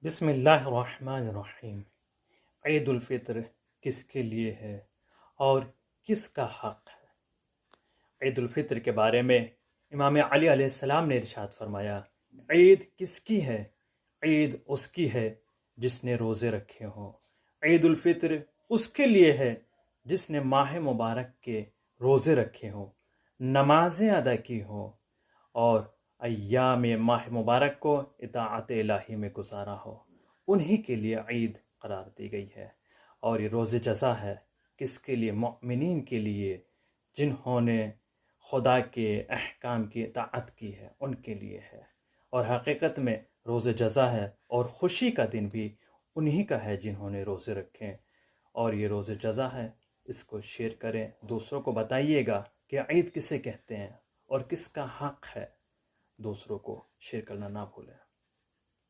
बिस्मिल्लाहिर्रहमानिर्रहीम। ईद उल फित्र किसके लिए है और किसका हक है? ईद उल फित्र के बारे में इमाम अली अलैहिस्सलाम ने इरशाद फरमाया, ईद किसकी है? ईद उसकी है जिसने रोज़े रखे हों। ईद उल फित्र उसके लिए है जिसने माह मुबारक के रोज़े रखे हों, नमाजें अदा की हों और अय्याम माह मुबारक को इताअत इलाही में गुजारा हो। उन्हीं के लिए ईद करार दी गई है। और ये रोज़े जज़ा है किसके लिए? मोमिनीन के लिए, जिन्होंने खुदा के अहकाम की इताअत की है, उनके लिए है। और हकीकत में रोज़े जज़ा है और ख़ुशी का दिन भी उन्हीं का है जिन्होंने रोज़े रखें। और ये रोज़े जज़ा है, इसको शेयर करें, दूसरों को बताइएगा कि ईद किसे कहते हैं और किसका हक़ है। दूसरों को शेयर करना ना भूलें।